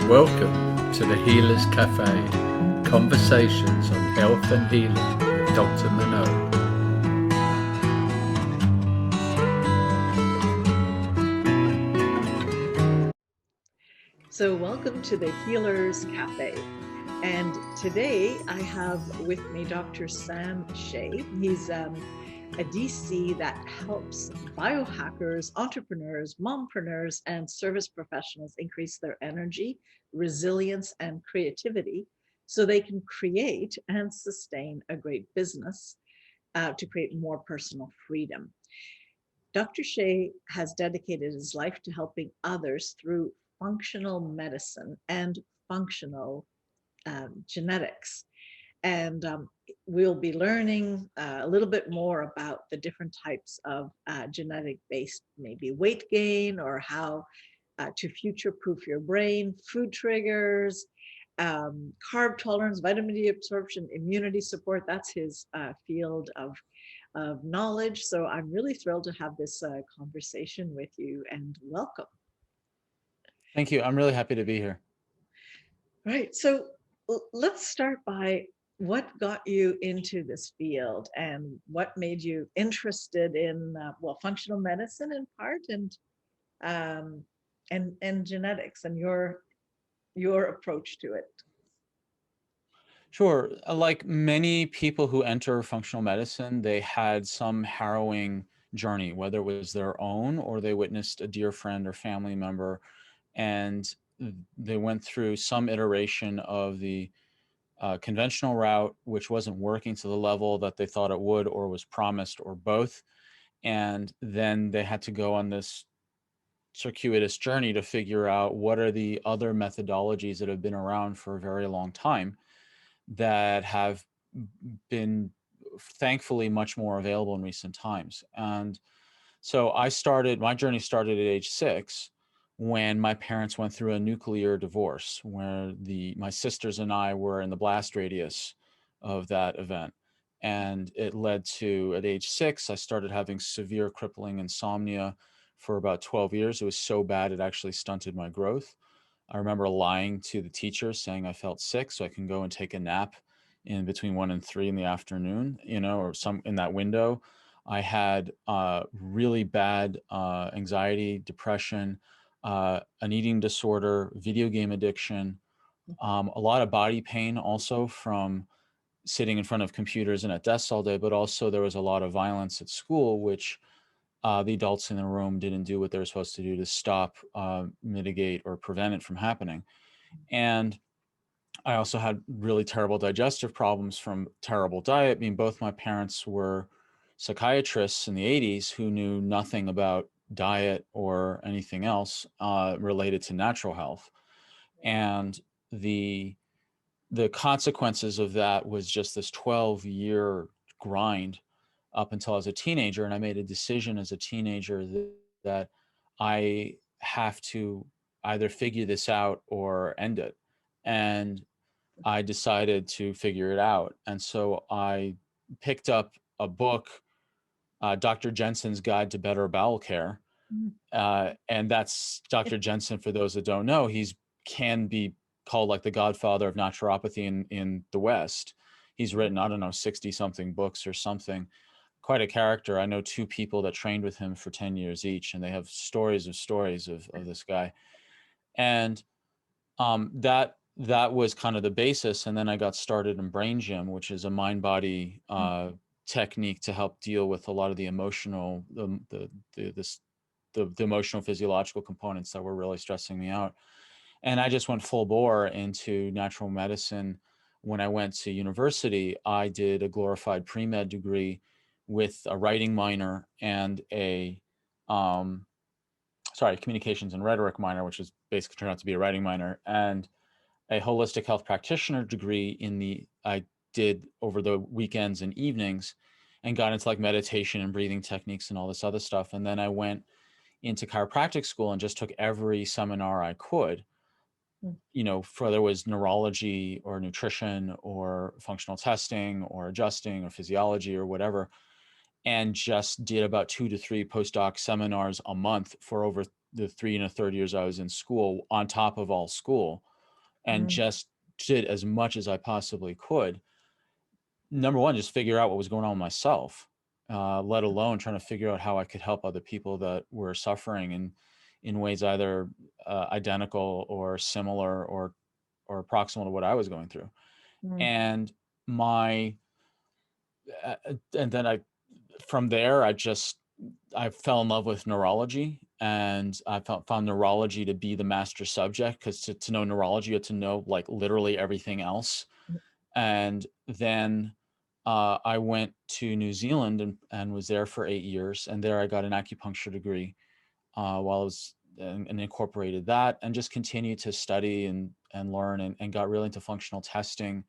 Welcome to the Healers Café, conversations on health and healing with Dr. Manon. So welcome to the Healers Café. And today I have with me Dr. Sam Shay. He's a DC that helps biohackers, entrepreneurs, mompreneurs, and service professionals increase their energy, resilience, and creativity so they can create and sustain a great business to create more personal freedom. Dr. Shay has dedicated his life to helping others through functional medicine and functional genetics. And we'll be learning a little bit more about the different types of genetic-based maybe weight gain or how to future-proof your brain, food triggers, carb tolerance, vitamin D absorption, immunity support. That's his field of knowledge. So I'm really thrilled to have this conversation with you, and welcome. Thank you. I'm really happy to be here. Right. So let's start by what got you into this field and what made you interested in functional medicine in part and genetics and your approach to it. Sure. Like many people who enter functional medicine, they had some harrowing journey, whether it was their own or they witnessed a dear friend or family member, and they went through some iteration of the conventional route, which wasn't working to the level that they thought it would or was promised, or both. And then they had to go on this circuitous journey to figure out what are the other methodologies that have been around for a very long time that have been thankfully much more available in recent times. And so my journey started at age 6 when my parents went through a nuclear divorce where my sisters and I were in the blast radius of that event. And it led to, at age 6, I started having severe crippling insomnia for about 12 years. It was so bad, it actually stunted my growth. I remember lying to the teacher saying I felt sick so I can go and take a nap in between 1 and 3 in the afternoon, or some in that window. I had really bad anxiety, depression, an eating disorder, video game addiction, a lot of body pain also from sitting in front of computers and at desks all day, but also there was a lot of violence at school, which the adults in the room didn't do what they were supposed to do to stop, mitigate, or prevent it from happening. And I also had really terrible digestive problems from terrible diet. I mean, both my parents were psychiatrists in the 80s who knew nothing about diet or anything else related to natural health. And the consequences of that was just this 12-year grind up until I was a teenager. And I made a decision as a teenager that I have to either figure this out or end it. And I decided to figure it out. And so I picked up a book, Dr. Jensen's Guide to Better Bowel Care. And that's Dr. Jensen, for those that don't know, can be called like the godfather of naturopathy in the West. He's written, I don't know, 60 something books or something. Quite a character. I know 2 people that trained with him for 10 years each, and they have stories of this guy. And that was kind of the basis. And then I got started in Brain Gym, which is a mind-body technique to help deal with a lot of the emotional, the emotional physiological components that were really stressing me out. And I just went full bore into natural medicine. When I went to university, I did a glorified pre-med degree with a writing minor and communications and rhetoric minor, which is basically turned out to be a writing minor, and a holistic health practitioner degree I did over the weekends and evenings, and got into like meditation and breathing techniques and all this other stuff. And then I went into chiropractic school and just took every seminar I could, whether it was neurology or nutrition or functional testing or adjusting or physiology or whatever, and just did about 2 to 3 postdoc seminars a month for over the 3 1/3 years I was in school, on top of all school. and just did as much as I possibly could. Number one, just figure out what was going on with myself, let alone trying to figure out how I could help other people that were suffering in ways either identical or similar or proximal to what I was going through. And and then from there, I fell in love with neurology, and I found neurology to be the master subject, because to know neurology, you have to know like literally everything else. And then I went to New Zealand and was there for 8 years. And there I got an acupuncture degree while I was and incorporated that, and just continued to study and learn, and got really into functional testing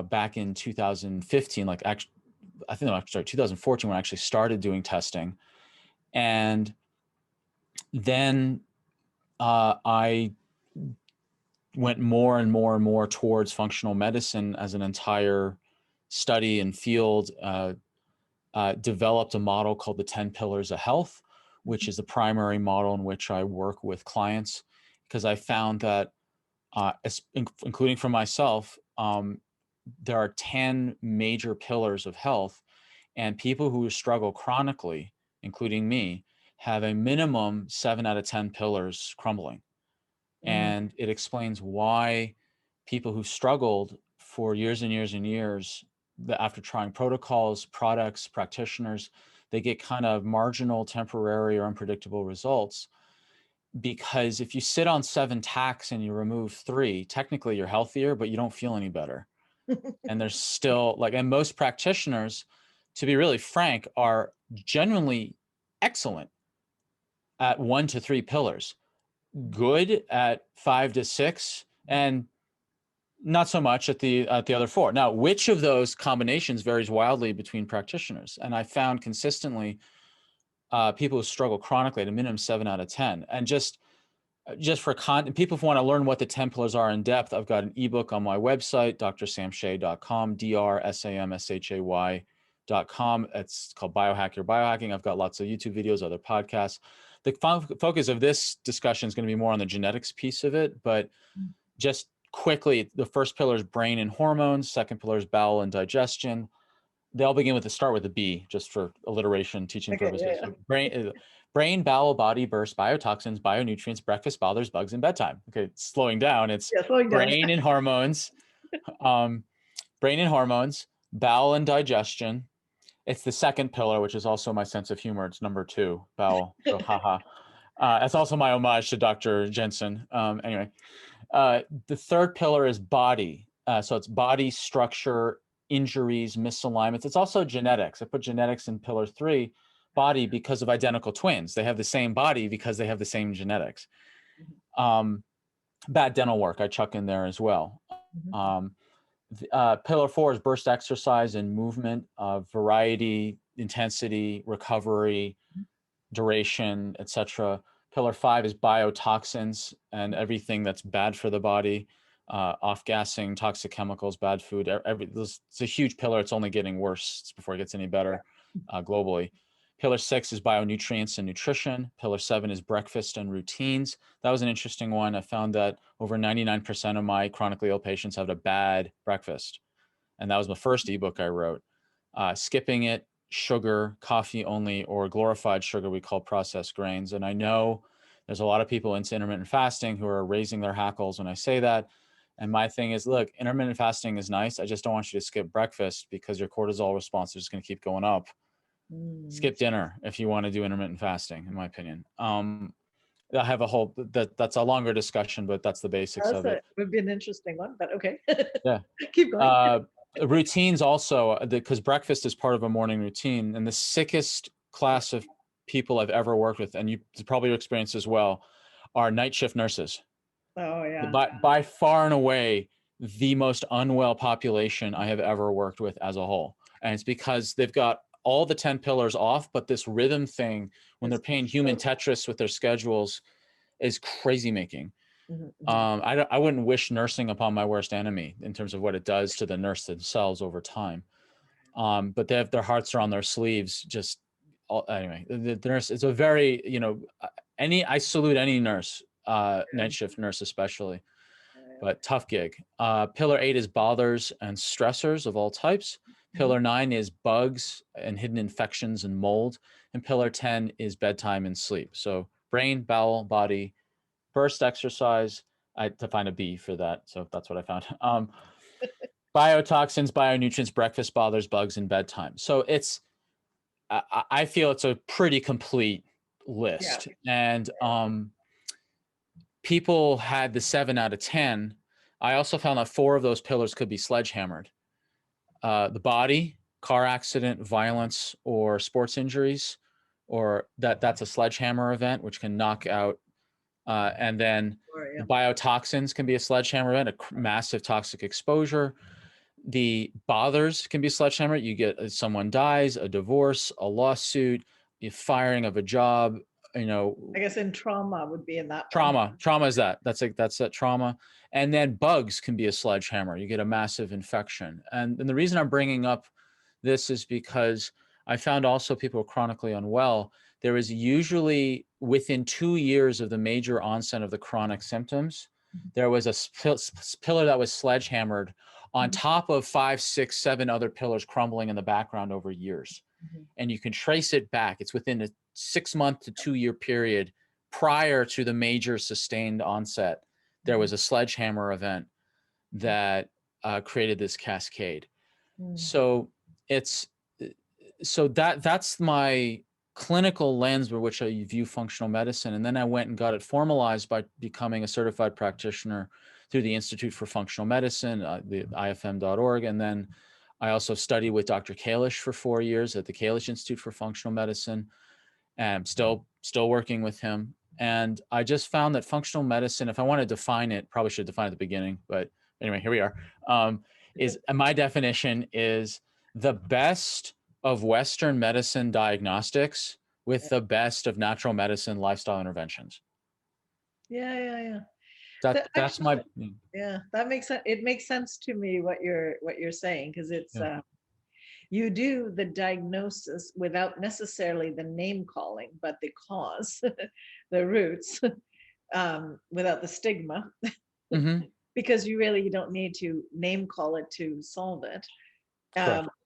back in 2015, like actually, I think actually 2014 when I actually started doing testing. And then I went more and more and more towards functional medicine as an entire study and field, developed a model called the 10 Pillars of Health, which is the primary model in which I work with clients, because I found that, including for myself, there are 10 major pillars of health, and people who struggle chronically, including me, have a minimum 7 out of 10 pillars crumbling. And it explains why people who struggled for years and years and years, after trying protocols, products, practitioners, they get kind of marginal, temporary, or unpredictable results. Because if you sit on 7 tacks and you remove 3, technically you're healthier, but you don't feel any better. And there's still and most practitioners, to be really frank, are genuinely excellent at 1 to 3 pillars, good at 5 to 6, and not so much at the other 4. Now, which of those combinations varies wildly between practitioners? And I found consistently people who struggle chronically at a minimum 7 out of 10. And just for people who want to learn what the 10 pillars are in depth, I've got an ebook on my website, drsamshay.com, drsamshay.com. It's called Biohack Your Biohacking. I've got lots of YouTube videos, other podcasts. The focus of this discussion is going to be more on the genetics piece of it, but just quickly, the first pillar is brain and hormones. Second pillar is bowel and digestion. They all begin with start with a B, just for alliteration, teaching purposes. Yeah. So brain, bowel, body, burst, biotoxins, bionutrients, breakfast, bothers, bugs, and bedtime. Okay, slowing down. It's brain and hormones, brain and hormones, bowel and digestion. It's the second pillar, which is also my sense of humor. It's number 2, bowel. So haha. That's also my homage to Dr. Jensen. Anyway, the third pillar is body. So it's body structure, injuries, misalignments. It's also genetics. I put genetics in pillar 3, body, because of identical twins. They have the same body because they have the same genetics. Bad dental work, I chuck in there as well. Pillar 4 is burst exercise and movement, variety, intensity, recovery, duration, etc. Pillar 5 is biotoxins and everything that's bad for the body, off-gassing, toxic chemicals, bad food. It's a huge pillar. It's only getting worse before it gets any better globally. Pillar 6 is bionutrients and nutrition. Pillar 7 is breakfast and routines. That was an interesting one. I found that over 99% of my chronically ill patients have a bad breakfast. And that was the first ebook I wrote. Skipping it, sugar, coffee only, or glorified sugar we call processed grains. And I know there's a lot of people into intermittent fasting who are raising their hackles when I say that. And my thing is, look, intermittent fasting is nice. I just don't want you to skip breakfast, because your cortisol response is going to keep going up. Skip dinner if you want to do intermittent fasting, in my opinion. I have a whole, that's a longer discussion, but that's the basics of it. It would be an interesting one, but okay. Yeah. Keep going. Routines also, because breakfast is part of a morning routine, and the sickest class of people I've ever worked with, and you probably experience as well, are night shift nurses. Oh yeah. By far and away, the most unwell population I have ever worked with as a whole. And it's because they've got all the 10 pillars off, but this rhythm thing, when they're playing human Tetris with their schedules, is crazy making. I wouldn't wish nursing upon my worst enemy in terms of what it does to the nurse themselves over time. But their hearts are on their sleeves. Anyway, the nurse is a very, I salute any nurse, night shift nurse especially. but tough gig. Pillar 8 is bothers and stressors of all types. Pillar 9 is bugs and hidden infections and mold. And pillar 10 is bedtime and sleep. So brain, bowel, body, burst exercise. I had to find a B for that. So that's what I found. Biotoxins, bionutrients, breakfast, bothers, bugs, and bedtime. So I feel it's a pretty complete list. And people had the 7 out of 10. I also found that 4 of those pillars could be sledgehammered. The body, car accident, violence, or sports injuries, or that's a sledgehammer event, which can knock out. And then the biotoxins can be a sledgehammer event, a massive toxic exposure. The bothers can be a sledgehammer. You get someone dies, a divorce, a lawsuit, the firing of a job. I guess in trauma would be in that. Trauma is that. That's that trauma. And then bugs can be a sledgehammer. You get a massive infection. And the reason I'm bringing up this is because I found also people who are chronically unwell. There is usually within 2 years of the major onset of the chronic symptoms, there was a pillar that was sledgehammered on top of 5, 6, 7 other pillars crumbling in the background over years. And you can trace it back. It's within a 6-month to 2-year period prior to the major sustained onset. There was a sledgehammer event that created this cascade. So that's my clinical lens by which I view functional medicine. And then I went and got it formalized by becoming a certified practitioner through the Institute for Functional Medicine, the ifm.org. And then I also studied with Dr. Kalish for 4 years at the Kalish Institute for Functional Medicine. And I'm still working with him. And I just found that functional medicine, if I want to define it, probably should define it at the beginning, but anyway, here we are. My definition is the best of Western medicine diagnostics with the best of natural medicine lifestyle interventions. Yeah. That's actually, my that makes sense. It makes sense to me what you're saying, because it's you do the diagnosis without necessarily the name calling, but the cause, the roots, without the stigma, because you don't need to name call it to solve it.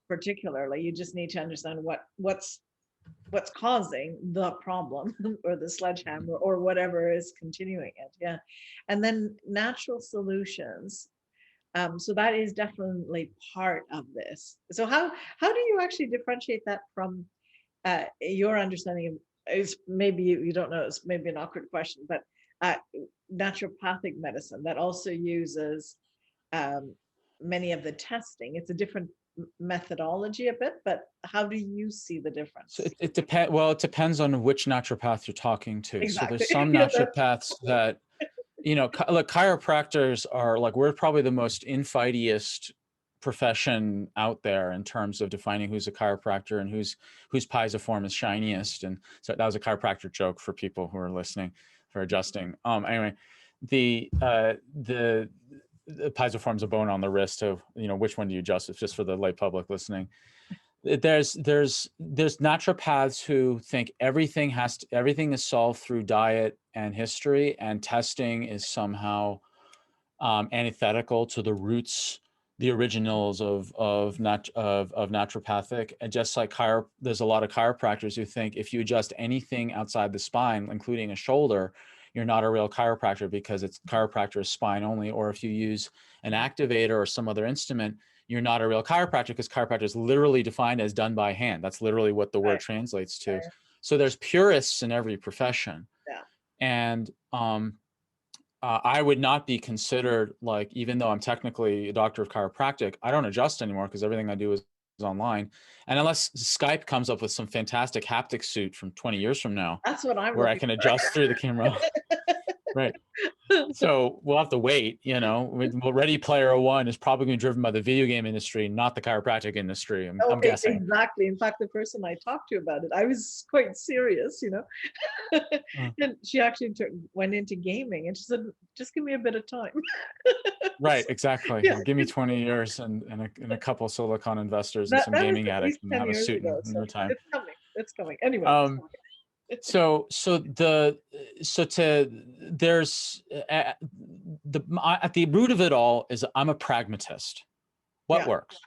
Particularly, you just need to understand what's causing the problem or the sledgehammer or whatever is continuing it. And then natural solutions. So that is definitely part of this. So how do you actually differentiate that from your understanding of, is maybe you don't know, it's maybe an awkward question, but naturopathic medicine that also uses many of the testing. It's a different methodology a bit, but how do you see the difference? So it depends. Well, it depends on which naturopath you're talking to. Exactly. So there's some naturopaths that, look, chiropractors are like, we're probably the most infightiest profession out there in terms of defining who's a chiropractor and whose piezoform is shiniest. And so that was a chiropractor joke for people who are listening, for adjusting. Anyway, the piezoform's a bone on the wrist of, which one do you adjust? It's just for the lay public listening. There's naturopaths who think everything is solved through diet and history, and testing is somehow antithetical to the roots, the originals of naturopathic. And just like there's a lot of chiropractors who think if you adjust anything outside the spine, including a shoulder, you're not a real chiropractor because chiropractor is spine only. Or if you use an activator or some other instrument, you're not a real chiropractor because chiropractor is literally defined as done by hand. That's literally what the word translates to. So there's purists in every profession. And I would not be considered, like, even though I'm technically a doctor of chiropractic, I don't adjust anymore because everything I do is online. And unless Skype comes up with some fantastic haptic suit from 20 years from now, that's what I'm where I can adjust through the camera. Right. So we'll have to wait, Ready Player One is probably going to be driven by the video game industry, not the chiropractic industry. I'm guessing. Exactly. In fact, the person I talked to about it, I was quite serious, and she actually went into gaming, and she said, just give me a bit of time. Right. Exactly. Well, give me 20 years and a couple Silicon investors and some gaming addicts and have a suit in no time. It's coming. Anyway. at the root of it all is I'm a pragmatist. What works?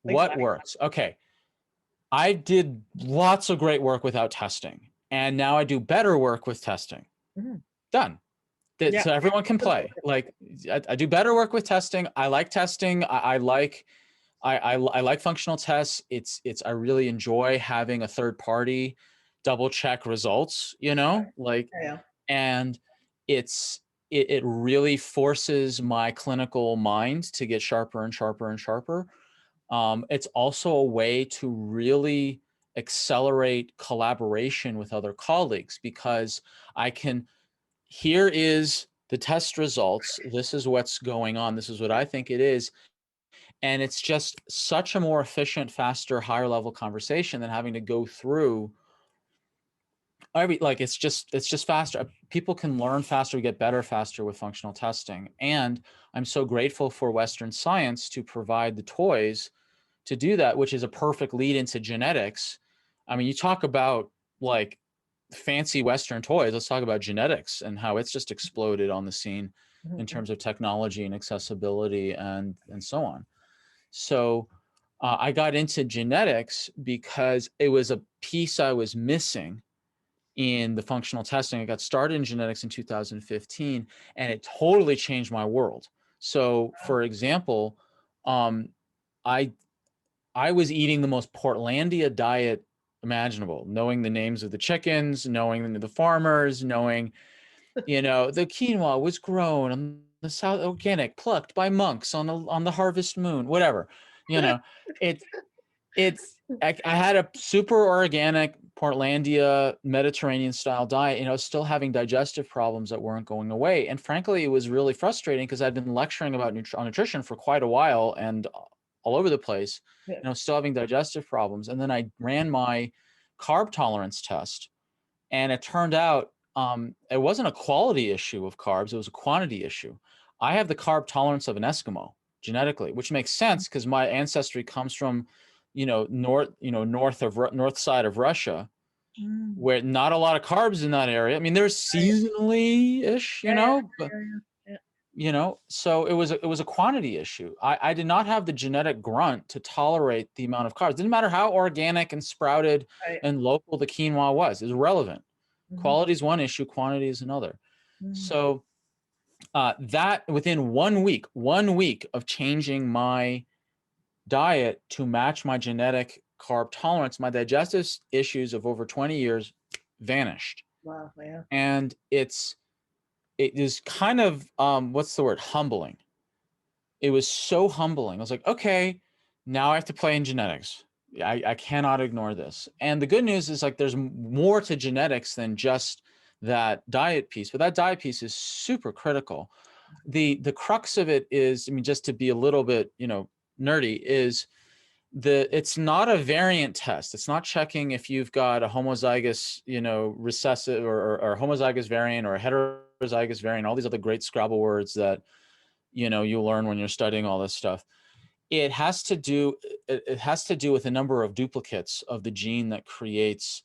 What Exactly. works? Okay. I did lots of great work without testing, and now I do better work with testing. Done. Yeah. So everyone can play. Like I do better work with testing. I like testing. I like functional tests. I really enjoy having a third party double check results, you know, like, Yeah. and it really forces my clinical mind to get sharper and sharper and sharper. It's also a way to really accelerate collaboration with other colleagues, because I can, here is the test results. This is what's going on. This is what I think it is. And it's just such a more efficient, faster, higher level conversation than having to go through it's just faster. People can learn faster, get better faster with functional testing. And I'm so grateful for Western science to provide the toys to do that, which is a perfect lead into genetics. I mean, you talk about like fancy Western toys. Let's talk about genetics and how it's just exploded on the scene in terms of technology and accessibility and so on. So I got into genetics because it was a piece I was missing in the functional testing. I got started in genetics in 2015, and it totally changed my world. So, for example, I was eating the most Portlandia diet imaginable, knowing the names of the chickens, knowing the farmers, knowing, you know, the quinoa was grown on the South, organic, plucked by monks on the harvest moon, whatever, you know, I had a super organic Portlandia Mediterranean style diet, and I was still having digestive problems that weren't going away. And frankly, it was really frustrating because I'd been lecturing about nutrition for quite a while and all over the place, and I was still having digestive problems. And then I ran my carb tolerance test, and it turned out it wasn't a quality issue of carbs, it was a quantity issue. I have the carb tolerance of an Eskimo genetically, which makes sense because my ancestry comes from, north side of Russia, where not a lot of carbs in that area. I mean, there's seasonally ish, but so it was a quantity issue. I did not have the genetic grunt to tolerate the amount of carbs. It didn't matter how organic and sprouted and local the quinoa was. It's irrelevant. Quality is one issue, quantity is another. So that within 1 week of changing my diet to match my genetic carb tolerance, my digestive issues of over 20 years vanished. Wow, yeah. And it is kind of, what's the word? Humbling. It was so humbling. I was like, okay, now I have to play in genetics. I cannot ignore this. And the good news is, like, there's more to genetics than just that diet piece, but that diet piece is super critical. The crux of it is, I mean, just to be a little bit, nerdy, is it's not a variant test. It's not checking if you've got a homozygous, recessive or homozygous variant or a heterozygous variant, all these other great Scrabble words that, you learn when you're studying all this stuff. It has to do with a number of duplicates of the gene that creates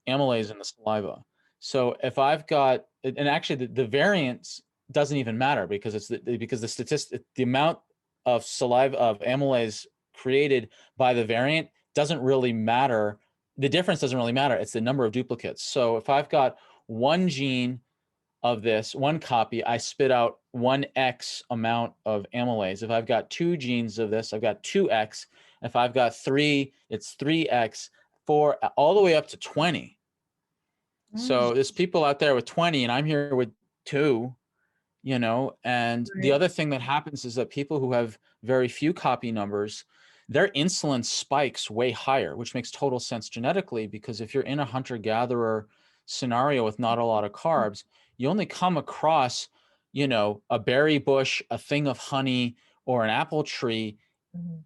amylase in the saliva. So if I've got, and actually the variance doesn't even matter, because the amount of saliva of amylase created by the variant doesn't really matter. The difference doesn't really matter. It's the number of duplicates. So if I've got one gene of this, one copy, I spit out 1x amount of amylase. If I've got two genes of this, I've got 2x. If I've got 3, it's 3x, 4, all the way up to 20. So there's people out there with 20, and I'm here with 2, and the other thing that happens is that people who have very few copy numbers, their insulin spikes way higher, which makes total sense genetically, because if you're in a hunter-gatherer scenario with not a lot of carbs, you only come across, a berry bush, a thing of honey, or an apple tree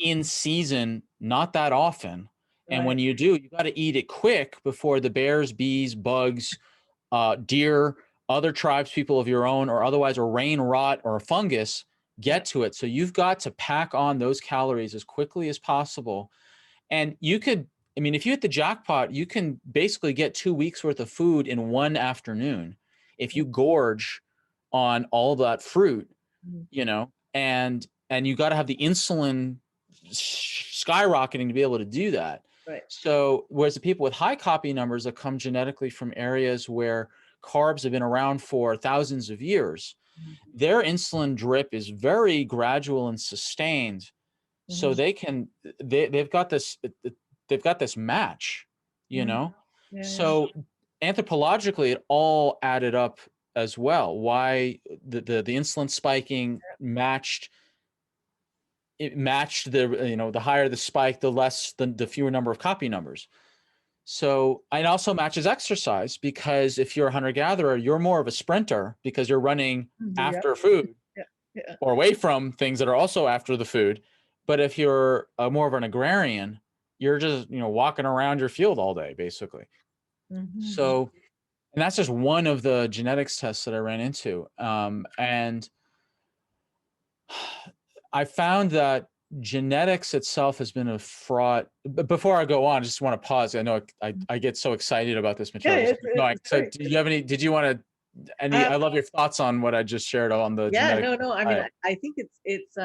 in season, not that often. And when you do, you got to eat it quick before the bears, bees, bugs, deer, other tribes, people of your own, or otherwise a rain rot or a fungus get to it. So you've got to pack on those calories as quickly as possible. And you could, I mean, if you hit the jackpot, you can basically get 2 weeks worth of food in one afternoon if you gorge on all that fruit. you know, and you got to have the insulin skyrocketing to be able to do that. Right. So whereas the people with high copy numbers that come genetically from areas where carbs have been around for thousands of years, their insulin drip is very gradual and sustained. So they've got this match, you know. Yeah, So anthropologically, it all added up as well. Why the insulin spiking matched the, you know, the higher the spike, the fewer number of copy numbers. So it also matches exercise, because if you're a hunter-gatherer, you're more of a sprinter because you're running after food or away from things that are also after the food. But if you're more of an agrarian, you're just, you know, walking around your field all day, basically. So, and that's just one of the genetics tests that I ran into. And I found that genetics itself has been a fraught. But before I go on, I just want to pause. I know I get so excited about this material. So do you have any, did you want to, I love your thoughts on what I just shared on the genetic. No. I mean, I think it's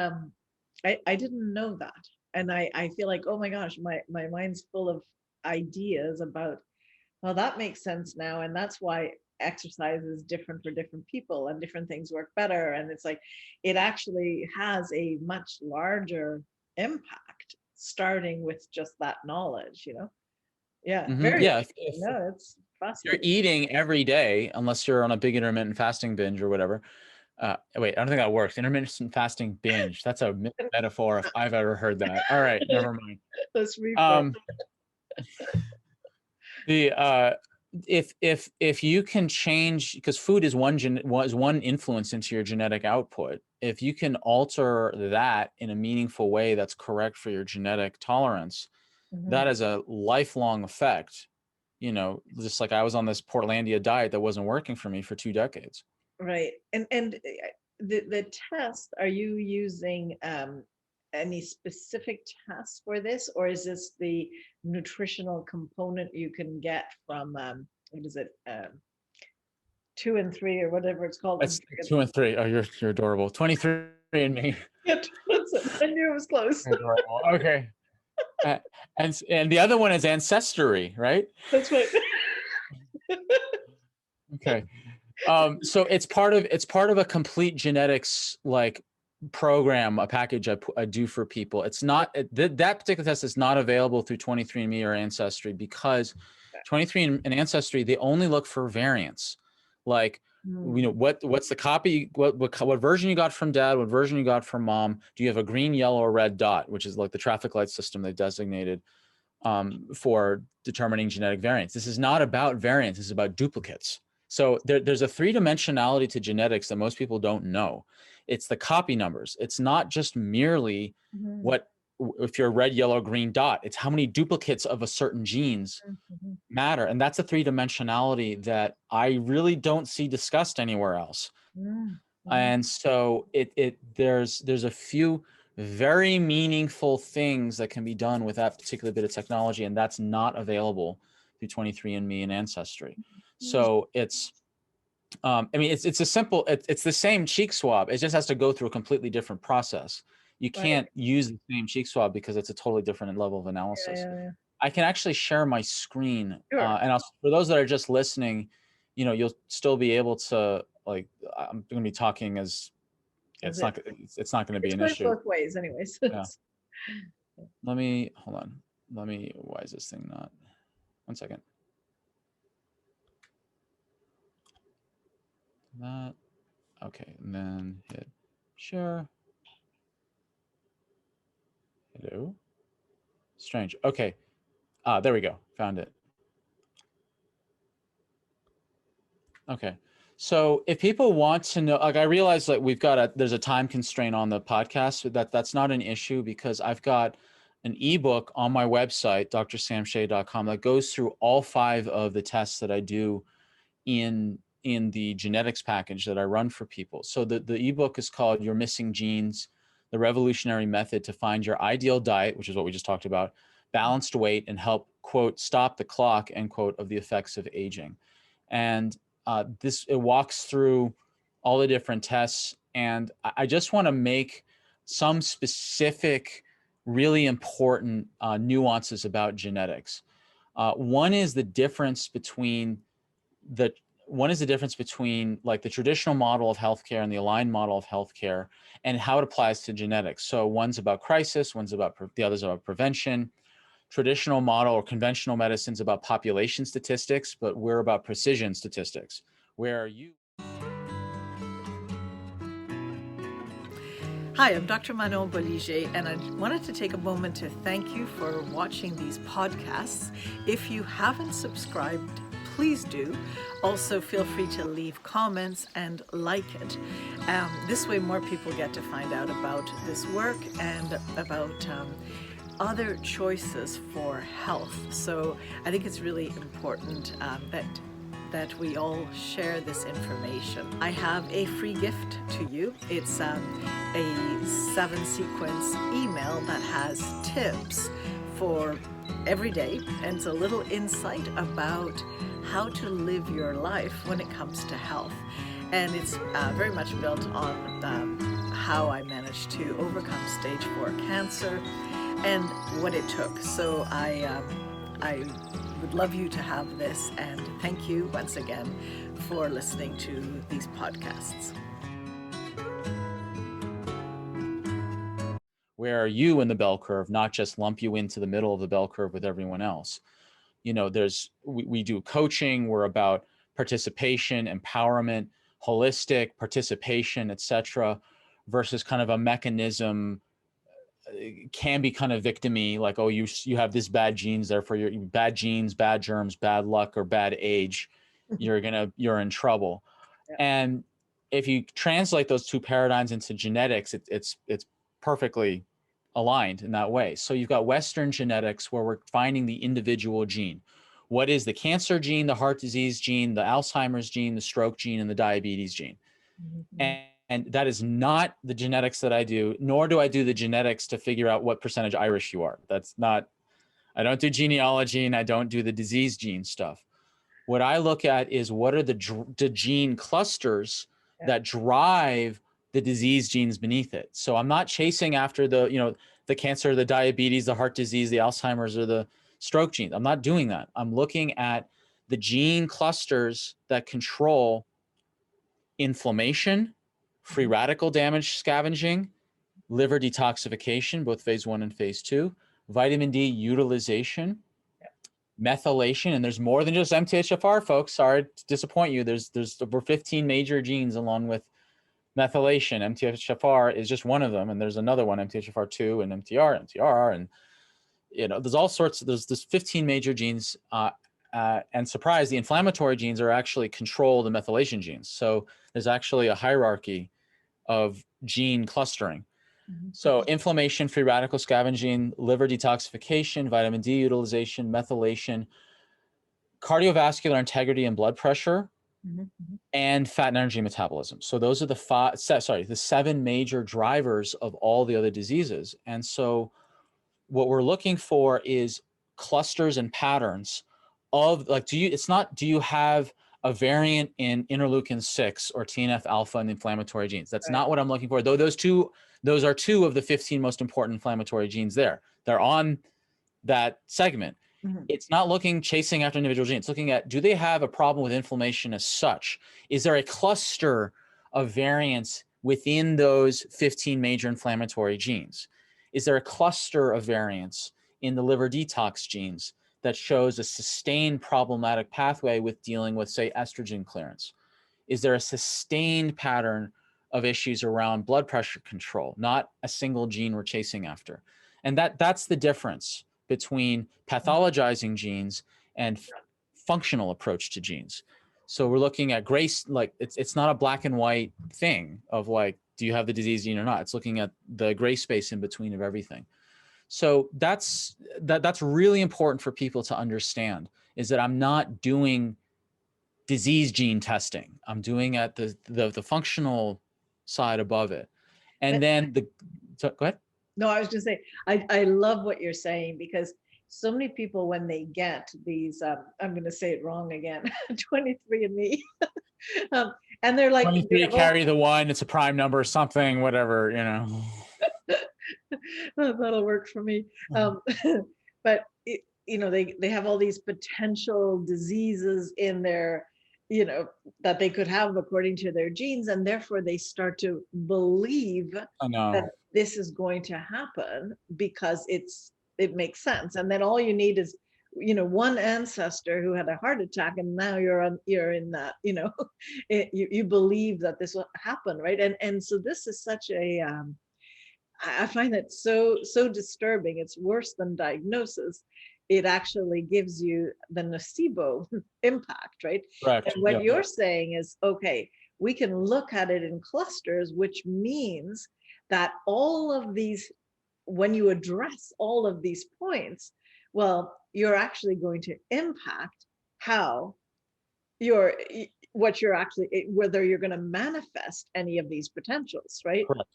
I didn't know that. And I feel like, oh my gosh, my mind's full of ideas about, well, that makes sense now. And that's why exercise is different for different people and different things work better. And it's like, it actually has a much larger impact starting with just that knowledge, you know? Yeah. Very, no, it's fascinating. You're eating every day, unless you're on a big intermittent fasting binge or whatever. Wait, I don't think that works. Intermittent fasting binge. That's a metaphor if I've ever heard that. All right, never mind. Let's reframe. If you can change, because food is one influence into your genetic output. If you can alter that in a meaningful way that's correct for your genetic tolerance, that is a lifelong effect. You know, just like I was on this Portlandia diet that wasn't working for me for 2 decades. Right. And the test, are you using any specific tests for this, or is this the nutritional component you can get from what is it, 2 and 3 or whatever it's called? That's 2 and 3. Oh, you're adorable. 23 and me. I knew it was close. Okay. And the other one is Ancestry, right? That's right. Okay. So it's part of a complete genetics like program, a package I do for people. It's not that particular test is not available through 23andMe or Ancestry, because 23 and Ancestry, they only look for variants. Like, you know, what's the copy, what version you got from dad, what version you got from mom? Do you have a green, yellow, or red dot, which is like the traffic light system they designated for determining genetic variants? This is not about variants. This is about duplicates. So there's a 3-dimensionality to genetics that most people don't know. It's the copy numbers. It's not just merely if you're a red, yellow, green dot. It's how many duplicates of a certain genes matter. And that's a 3-dimensionality that I really don't see discussed anywhere else. And so there's a few very meaningful things that can be done with that particular bit of technology, and that's not available through 23andMe and Ancestry. So it's, I mean, it's a simple, it's the same cheek swab. It just has to go through a completely different process. You can't use the same cheek swab because it's a totally different level of analysis. I can actually share my screen, and for those that are just listening, you know, you'll still be able to, like, I'm going to be talking as it's not going to be an issue both ways, anyways. Let me hold on. Why is this thing not? 1 second. That. Okay, and then hit share. Hello. Strange. Okay. There we go. Found it. Okay. So if people want to know, like, I realize that there's a time constraint on the podcast, so that's not an issue, because I've got an ebook on my website, drsamshay.com, that goes through all 5 of the tests that I do in the genetics package that I run for people. So the ebook is called You're Missing Genes, the Revolutionary Method to Find Your Ideal Diet, which is what we just talked about, balanced weight, and help, quote, stop the clock, end quote, of the effects of aging. And it walks through all the different tests And I just want to make some specific, really important nuances about genetics. One is the difference between like the traditional model of healthcare and the aligned model of healthcare, and how it applies to genetics. So one's about crisis, the other's about prevention. Traditional model or conventional medicine's about population statistics, but we're about precision statistics. Where are you? Hi, I'm Dr. Manon Bolliger, and I wanted to take a moment to thank you for watching these podcasts. If you haven't subscribed, please do. Also, feel free to leave comments and like it. This way, more people get to find out about this work and about other choices for health. So I think it's really important that we all share this information. I have a free gift to you. It's a 7-sequence email that has tips for every day, and it's a little insight about how to live your life when it comes to health. And it's very much built on how I managed to overcome stage 4 cancer and what it took. So I would love you to have this, and thank you once again for listening to these podcasts. Where are you in the bell curve, not just lump you into the middle of the bell curve with everyone else. You know, we do coaching, we're about participation, empowerment, holistic participation, etc., versus kind of a mechanism. Can be kind of victim-y, like, oh, you have this bad genes, therefore you're bad genes, bad germs, bad luck, or bad age, you're in trouble. Yeah. And if you translate those two paradigms into genetics, it's perfectly aligned in that way. So you've got Western genetics, where we're finding the individual gene. What is the cancer gene, the heart disease gene, the Alzheimer's gene, the stroke gene, and the diabetes gene? Mm-hmm. And that is not the genetics that I do, nor do I do the genetics to figure out what percentage Irish you are. That's not, I don't do genealogy, and I don't do the disease gene stuff. What I look at is what are the gene clusters that drive the disease genes beneath it. So I'm not chasing after the cancer, the diabetes, the heart disease, the Alzheimer's, or the stroke genes. I'm not doing that. I'm looking at the gene clusters that control inflammation, free radical damage scavenging, liver detoxification, both phase 1 and phase 2, vitamin D utilization, methylation, and there's more than just MTHFR, folks. Sorry to disappoint you. There's over 15 major genes along with methylation. MTHFR is just one of them, and there's another one, MTHFR2 and MTR, and there's all sorts of, there's 15 major genes, and surprise, the inflammatory genes are actually control the methylation genes. So there's actually a hierarchy of gene clustering. Mm-hmm. So inflammation, free radical scavenging, liver detoxification, vitamin D utilization, methylation, cardiovascular integrity and blood pressure, mm-hmm. and fat and energy metabolism. So those are the 7 major drivers of all the other diseases. And so what we're looking for is clusters and patterns of, like, do you have a variant in interleukin 6 or TNF alpha in the inflammatory genes? That's not what I'm looking for. Though those are 2 of the 15 most important inflammatory genes there. They're on that segment. Mm-hmm. It's not chasing after individual genes. It's looking at, do they have a problem with inflammation as such? Is there a cluster of variants within those 15 major inflammatory genes? Is there a cluster of variants in the liver detox genes that shows a sustained problematic pathway with dealing with, say, estrogen clearance? Is there a sustained pattern of issues around blood pressure control, not a single gene we're chasing after? And that's the difference between pathologizing genes and functional approach to genes. So we're looking at it's not a black and white thing of like, do you have the disease gene or not? It's looking at the gray space in between of everything. So that's really important for people to understand, is that I'm not doing disease gene testing. I'm doing at the functional side above it. And then go ahead. No, I was just saying, I love what you're saying, because so many people, when they get these, I'm going to say it wrong again, 23andMe, and they're like, they 23, have all, carry the one, it's a prime number, something, whatever, that'll work for me. But they have all these potential diseases in their, that they could have according to their genes, and therefore they start to believe I know. that this is going to happen because it makes sense. And then all you need is, one ancestor who had a heart attack, and now you're in that, you believe that this will happen, right? And so this is such a I find it so disturbing. It's worse than diagnosis. It actually gives you the nocebo impact, right? Correct. And what Yeah. you're saying is, okay, we can look at it in clusters, which means that all of these, when you address all of these points, well, you're actually going to impact how what you're actually, whether you're going to manifest any of these potentials, right? Correct.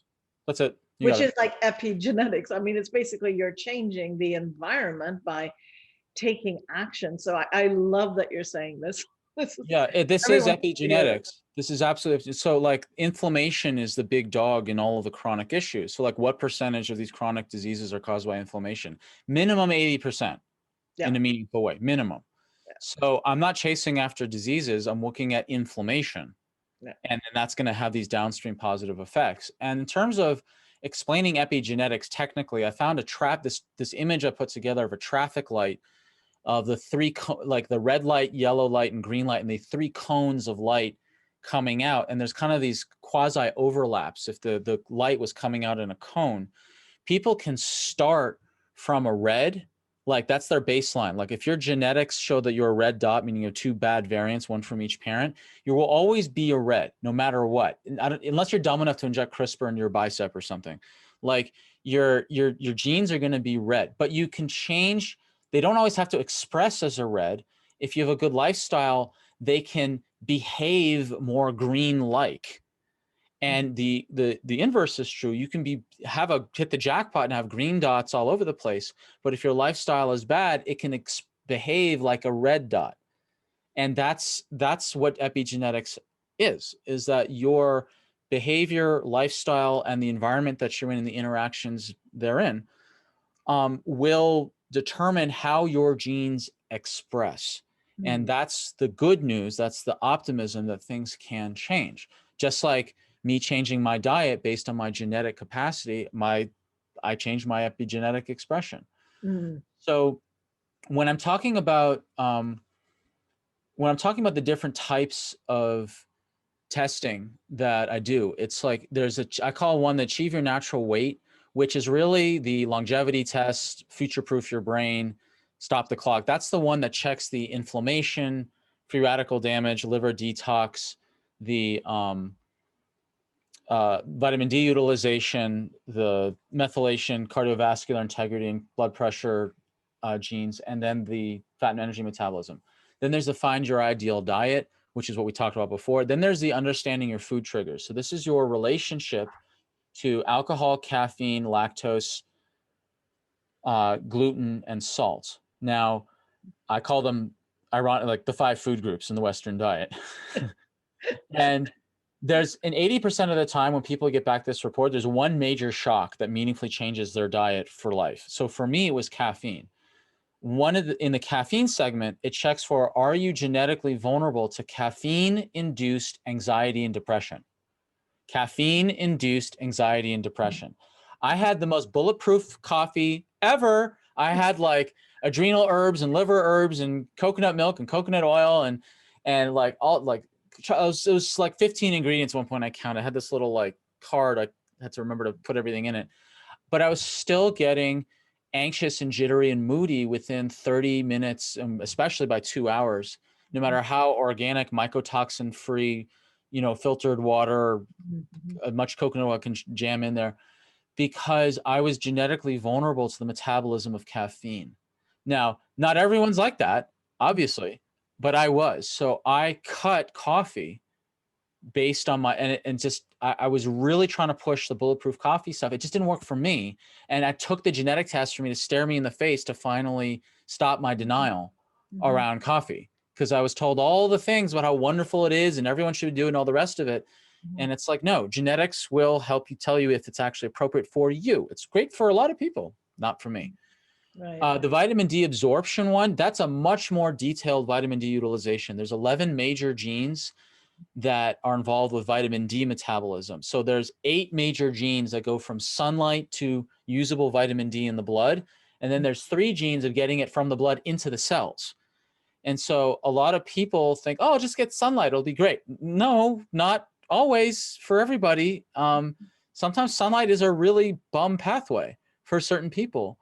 That's it. You Which got it. is like epigenetics. I mean, it's basically you're changing the environment by taking action. So I love that you're saying this. Yeah, this is Everyone should hear this. epigenetics. This is absolutely, so like inflammation is the big dog in all of the chronic issues. So like what percentage of these chronic diseases are caused by inflammation? Minimum 80% Yeah. in a meaningful way, minimum. Yeah. So I'm not chasing after diseases, I'm looking at inflammation. Yeah. And then that's going to have these downstream positive effects. And in terms of explaining epigenetics technically, I found this image I put together of a traffic light of the three, like the red light, yellow light, and green light, and the three cones of light coming out. And there's kind of these quasi overlaps. If the light was coming out in a cone, people can start from a red, like that's their baseline. Like if your genetics show that you're a red dot, meaning you have two bad variants, one from each parent, you will always be a red, no matter what. Unless you're dumb enough to inject CRISPR in your bicep or something. Like your genes are going to be red, but you can change. They don't always have to express as a red. If you have a good lifestyle, they can behave more green-like. And the inverse is true. You can hit the jackpot and have green dots all over the place. But if your lifestyle is bad, it can behave like a red dot. And that's what epigenetics is that your behavior, lifestyle, and the environment that you're in and the interactions therein will determine how your genes express. And that's the good news. That's the optimism that things can change. Just like me changing my diet based on my genetic capacity, I changed my epigenetic expression. So when I'm talking about the different types of testing that I do, it's like I call one the Achieve Your Natural Weight, which is really the longevity test, future-proof your brain, stop the clock. That's the one that checks the inflammation, free radical damage, liver detox, the vitamin D utilization, the methylation, cardiovascular integrity, and blood pressure genes, and then the fat and energy metabolism. Then there's the Find Your Ideal Diet, which is what we talked about before. Then there's the Understanding Your Food Triggers. So this is your relationship to alcohol, caffeine, lactose, gluten, and salt. Now, I call them like the 5 food groups in the Western diet. And there's an 80% of the time when people get back this report, there's one major shock that meaningfully changes their diet for life. So for me, it was caffeine. In the caffeine segment, it checks for, are you genetically vulnerable to caffeine-induced anxiety and depression? Caffeine-induced anxiety and depression. I had the most bulletproof coffee ever. I had like adrenal herbs and liver herbs and coconut milk and coconut oil and like all like it was like 15 ingredients at one point I counted. I had this little like card. I had to remember to put everything in it. But I was still getting anxious and jittery and moody within 30 minutes, especially by 2 hours, no matter how organic, mycotoxin-free, filtered water, much coconut oil can jam in there, because I was genetically vulnerable to the metabolism of caffeine. Now, not everyone's like that, obviously, but I was. So I cut coffee based on my, and just, I was really trying to push the bulletproof coffee stuff. It just didn't work for me. And I took the genetic test for me to stare me in the face to finally stop my denial around coffee. Because I was told all the things about how wonderful it is and everyone should do and all the rest of it. And it's like, no, genetics will help you tell you if it's actually appropriate for you. It's great for a lot of people, not for me. Right. The vitamin D absorption one, that's a much more detailed vitamin D utilization. There's 11 major genes that are involved with vitamin D metabolism. So there's 8 major genes that go from sunlight to usable vitamin D in the blood. And then there's 3 genes of getting it from the blood into the cells. And so a lot of people think, oh, just get sunlight, it'll be great. No, not always for everybody. Sometimes sunlight is a really bum pathway for certain people.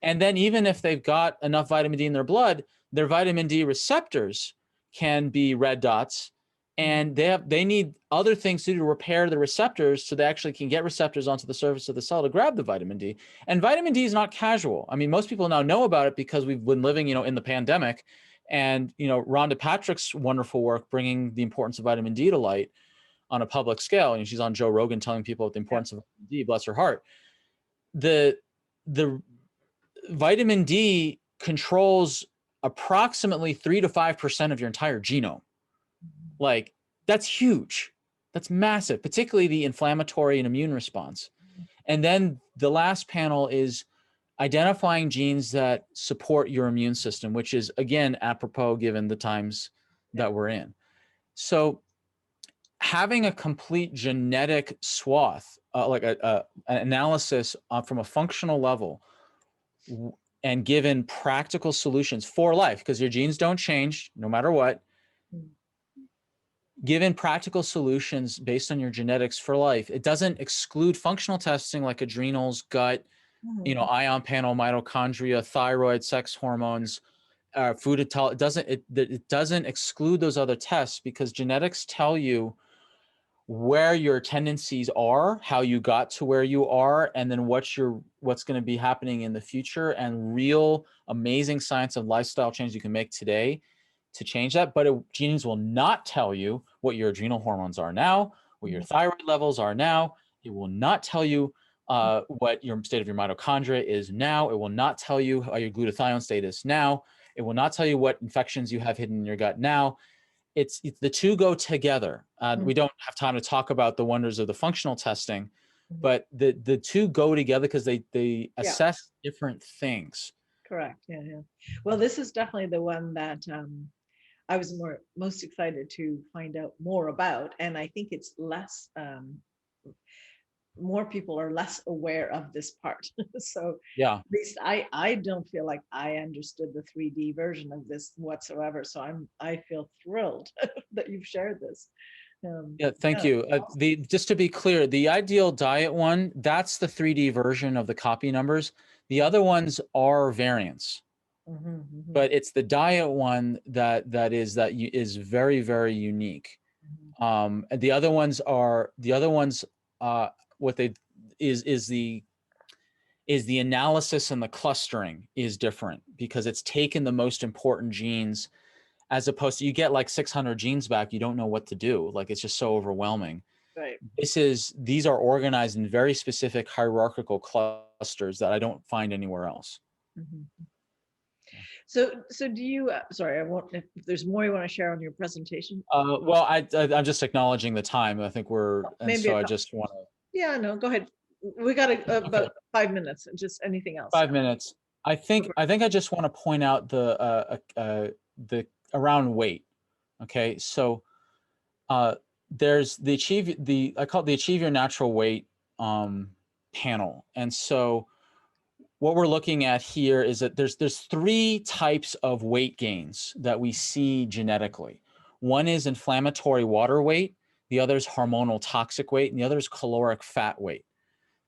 And then even if they've got enough vitamin D in their blood, their vitamin D receptors can be red dots, and they need other things to do to repair the receptors so they actually can get receptors onto the surface of the cell to grab the vitamin D. And vitamin D is not casual. I mean, most people now know about it because we've been living, in the pandemic, and, Rhonda Patrick's wonderful work bringing the importance of vitamin D to light on a public scale. And she's on Joe Rogan telling people about the importance of vitamin D, bless her heart. The vitamin D controls approximately 3 to 5% of your entire genome. Like, that's huge. That's massive, particularly the inflammatory and immune response. And then the last panel is identifying genes that support your immune system, which is, again, apropos given the times that we're in. So having a complete genetic swath, like an analysis from a functional level, and given practical solutions for life, because your genes don't change no matter what, given practical solutions based on your genetics for life, it doesn't exclude functional testing like adrenals, gut, ion panel, mitochondria, thyroid, sex hormones, food intolerance. It doesn't exclude those other tests, because genetics tell you where your tendencies are, how you got to where you are, and then what's going to be happening in the future, and real amazing science of lifestyle change you can make today to change that. But genes will not tell you what your adrenal hormones are now, what your thyroid levels are now. It will not tell you what your state of your mitochondria is now. It will not tell you how your glutathione state is now. It will not tell you what infections you have hidden in your gut now. It's the two go together. We don't have time to talk about the wonders of the functional testing, but the two go together because they assess different things. Correct. Yeah. Well, this is definitely the one that I was most excited to find out more about, and I think it's less. More people are less aware of this part. So yeah, at least I don't feel like I understood the 3D version of this whatsoever. So I feel thrilled that you've shared this. Thank you. Just to be clear, the ideal diet one, that's the 3D version of the copy numbers. The other ones are variants, but it's the diet one that is very, very unique. And the other ones what they is the analysis and the clustering is different, because it's taken the most important genes, as opposed to, you get like 600 genes back, you don't know what to do. Like, it's just so overwhelming. Right. These are organized in very specific hierarchical clusters that I don't find anywhere else. So do you, sorry, if there's more you want to share on your presentation? Well, I'm just acknowledging the time. I think I just want to. Yeah, no, go ahead. We got about 5 minutes. Just anything else? 5 minutes. I think I just want to point out the around weight. Okay, so there's I call it the Achieve Your Natural Weight panel, and so what we're looking at here is that there's 3 types of weight gains that we see genetically. One is inflammatory water weight, the other is hormonal toxic weight, and the other is caloric fat weight.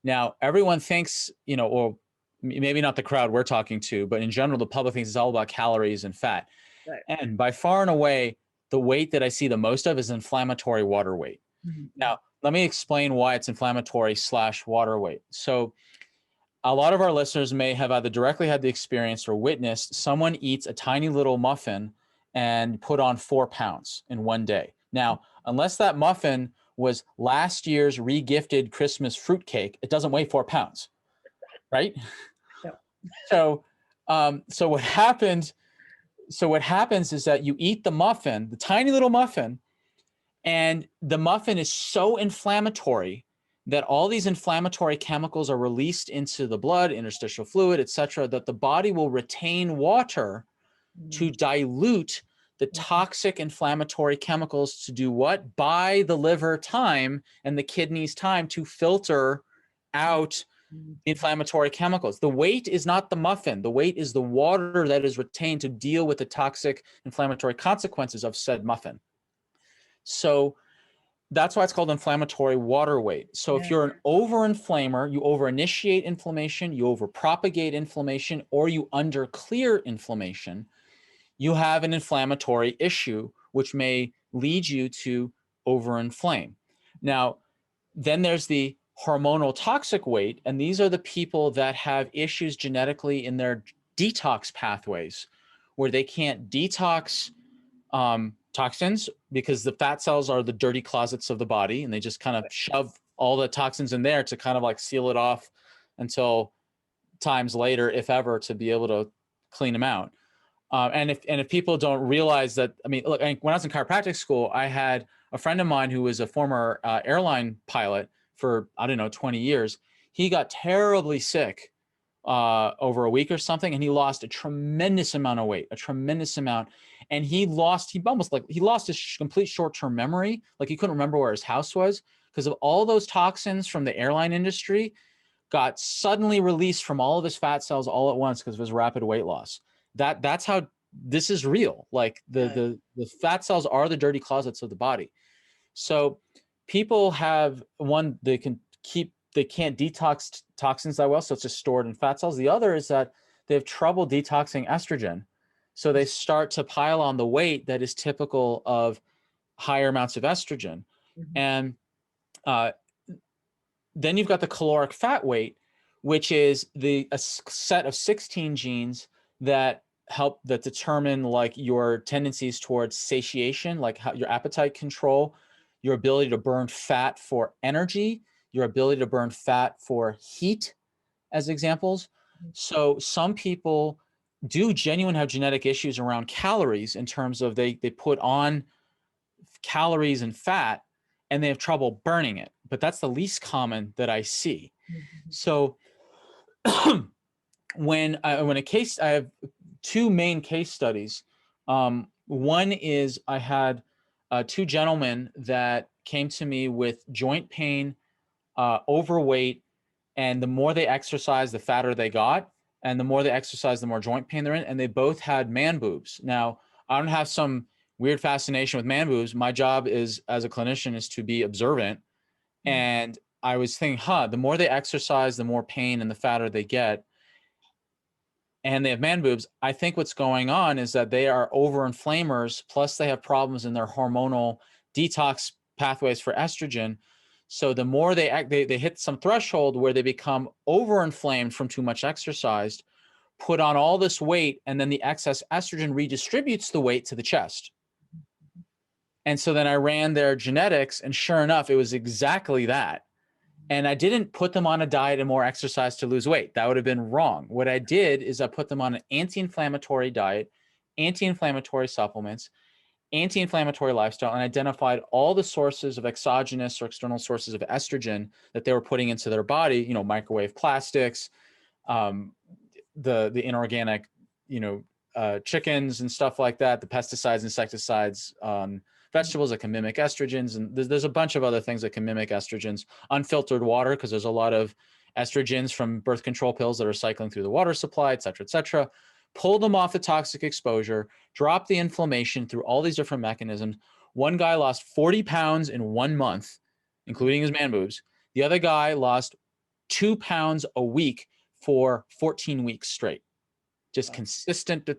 Now, everyone thinks, or maybe not the crowd we're talking to, but in general, the public thinks it's all about calories and fat. Right. And by far and away, the weight that I see the most of is inflammatory water weight. Now, let me explain why it's inflammatory / water weight. So a lot of our listeners may have either directly had the experience or witnessed someone eats a tiny little muffin and put on 4 pounds in one day. Now, unless that muffin was last year's re-gifted Christmas fruitcake, it doesn't weigh 4 pounds, right? No. So what happens is that you eat the muffin, the tiny little muffin, and the muffin is so inflammatory that all these inflammatory chemicals are released into the blood, interstitial fluid, etc., that the body will retain water to dilute the toxic inflammatory chemicals to do what? Buy the liver time and the kidneys time to filter out the inflammatory chemicals. The weight is not the muffin. The weight is the water that is retained to deal with the toxic inflammatory consequences of said muffin. So that's why it's called inflammatory water weight. So if you're an over-inflamer, you over-initiate inflammation, you over-propagate inflammation, or you under-clear inflammation, you have an inflammatory issue, which may lead you to over-inflame. Now, then there's the hormonal toxic weight, and these are the people that have issues genetically in their detox pathways, where they can't detox toxins because the fat cells are the dirty closets of the body, and they just kind of shove all the toxins in there to kind of like seal it off until times later, if ever, to be able to clean them out. And if people don't realize that, I mean, look, when I was in chiropractic school, I had a friend of mine who was a former airline pilot for, I don't know, 20 years. He got terribly sick over a week or something, and he lost a tremendous amount of weight, a tremendous amount. And he lost his complete short-term memory. Like, he couldn't remember where his house was because of all those toxins from the airline industry got suddenly released from all of his fat cells all at once because of his rapid weight loss. That's how this is real. Like the fat cells are the dirty closets of the body. So people have they can't detox toxins that well, so it's just stored in fat cells. The other is that they have trouble detoxing estrogen. So they start to pile on the weight that is typical of higher amounts of estrogen. And then you've got the caloric fat weight, which is a set of 16 genes that determine like your tendencies towards satiation, like how your appetite control, your ability to burn fat for energy, your ability to burn fat for heat, as examples. So some people do genuinely have genetic issues around calories in terms of they put on calories and fat and they have trouble burning it, but that's the least common that I see. So when I have two main case studies. One is I had two gentlemen that came to me with joint pain, overweight, and the more they exercised, the fatter they got, and the more they exercise, the more joint pain they're in, and they both had man boobs. Now, I don't have some weird fascination with man boobs. My job is, as a clinician, is to be observant, and I was thinking, the more they exercise, the more pain and the fatter they get, and they have man boobs. I think what's going on is that they are over-inflamers, plus they have problems in their hormonal detox pathways for estrogen. So the more they hit some threshold where they become over-inflamed from too much exercise, put on all this weight, and then the excess estrogen redistributes the weight to the chest. And so then I ran their genetics, and sure enough, it was exactly that. And I didn't put them on a diet and more exercise to lose weight. That would have been wrong. What I did is I put them on an anti-inflammatory diet, anti-inflammatory supplements, anti-inflammatory lifestyle, and identified all the sources of exogenous or external sources of estrogen that they were putting into their body, microwave plastics, the inorganic, chickens and stuff like that, the pesticides, insecticides, vegetables that can mimic estrogens, and there's a bunch of other things that can mimic estrogens. Unfiltered water, because there's a lot of estrogens from birth control pills that are cycling through the water supply, et cetera, et cetera. Pull them off the toxic exposure, drop the inflammation through all these different mechanisms. One guy lost 40 pounds in 1 month, including his man boobs. The other guy lost 2 pounds a week for 14 weeks straight. Just consistent.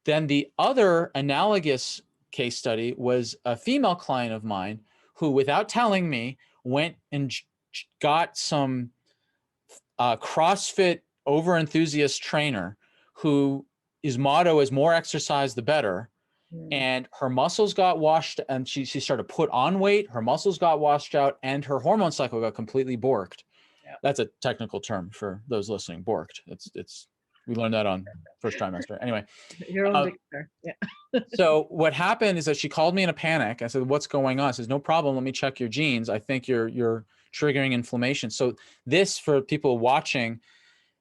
Then the other analogous case study was a female client of mine who, without telling me, went and got some CrossFit over enthusiast trainer whose motto is more exercise the better, and her muscles got washed, and she started to put on weight. Her muscles got washed out, and her hormone cycle got completely borked. Yeah. That's a technical term for those listening. Borked. We learned that on first trimester. Anyway, Your own dictionary. Yeah. so what happened is that she called me in a panic. I said, "What's going on?" She says, "No problem. Let me check your genes. I think you're triggering inflammation." So this, for people watching,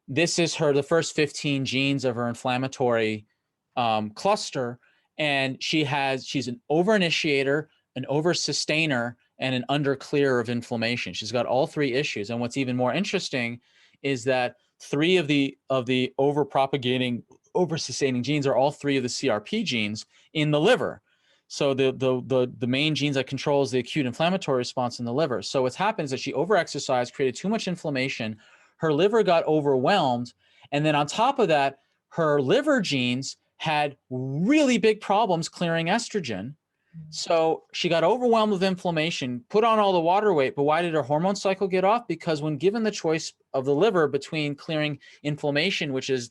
this is the first 15 genes of her inflammatory cluster. And she's an over-initiator, an over-sustainer, and an under-clearer of inflammation. She's got all three issues. And what's even more interesting is that 3 of the over-propagating, over-sustaining genes are all 3 of the CRP genes in the liver. So the main genes that controls the acute inflammatory response in the liver. So what's happened is that she over-exercised, created too much inflammation. Her liver got overwhelmed. And then on top of that, her liver genes had really big problems clearing estrogen. So she got overwhelmed with inflammation, put on all the water weight. But why did her hormone cycle get off? Because when given the choice of the liver between clearing inflammation, which is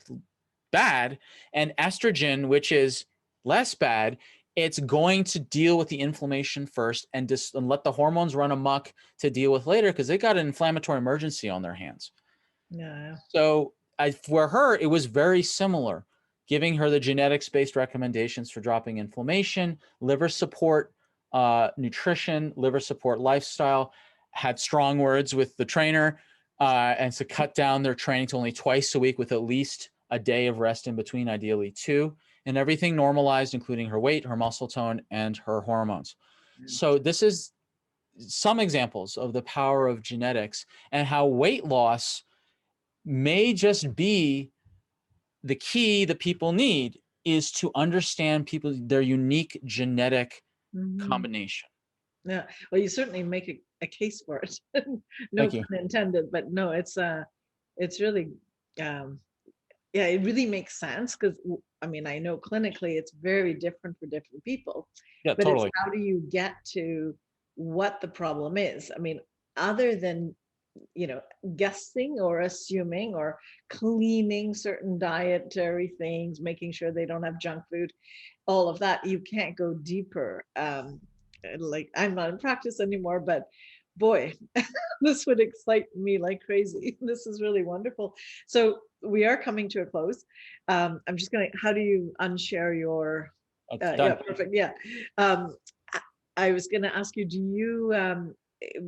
bad, and estrogen, which is less bad, it's going to deal with the inflammation first and let the hormones run amok to deal with later, because they got an inflammatory emergency on their hands. Yeah. So for her, it was very similar, giving her the genetics-based recommendations for dropping inflammation, liver support, nutrition, liver support lifestyle, had strong words with the trainer, and to cut down their training to only twice a week with at least a day of rest in between, ideally 2, and everything normalized, including her weight, her muscle tone, and her hormones. So this is some examples of the power of genetics and how weight loss may just be the key that people need, is to understand their unique genetic combination. Yeah. Well, you certainly make a case for it. No pun intended, but no, it's really, it really makes sense, because I mean, I know clinically it's very different for different people. Yeah, but totally. It's how do you get to what the problem is? I mean, other than guessing or assuming or cleaning certain dietary things, making sure they don't have junk food, all of that, you can't go deeper. Like, I'm not in practice anymore, but boy, this would excite me like crazy. This is really wonderful. So we are coming to a close. I'm just gonna, how do you unshare your, yeah, perfect. Yeah. I was gonna ask you, do you,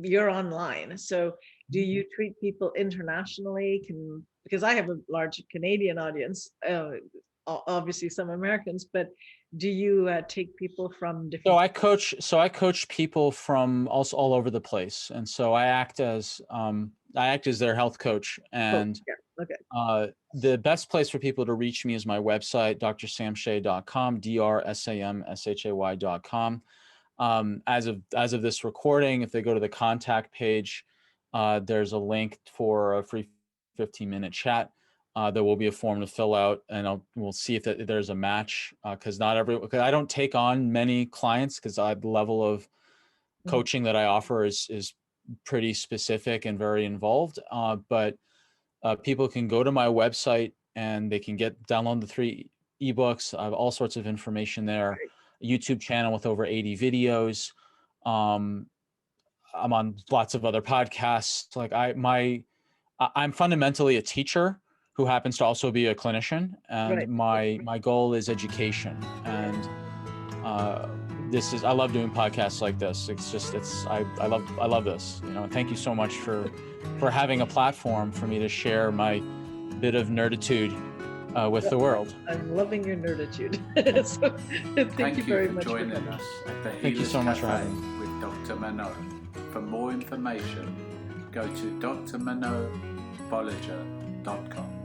you're online, so do you treat people internationally? Because I have a large Canadian audience, obviously some Americans, but do you take people from different? So I coach people from all over the place, and so I act as their health coach. And the best place for people to reach me is my website, drsamshay.com, drsamshay.com. As of this recording, if they go to the contact page, there's a link for a free 15-minute chat. There will be a form to fill out, and we'll see if there's a match. Because I don't take on many clients, because the level of coaching that I offer is pretty specific and very involved. But people can go to my website and they can download the 3 ebooks. I have all sorts of information there. A YouTube channel with over 80 videos. I'm on lots of other podcasts. Like I'm fundamentally a teacher who happens to also be a clinician, and my goal is education. And I love doing podcasts like this. I love this. And thank you so much for having a platform for me to share my bit of nerditude with the world. I'm loving your nerditude. So thank you very much for joining us at the Thank you so much for having me. With Dr. Manon. For more information, go to drmanonbolliger.com.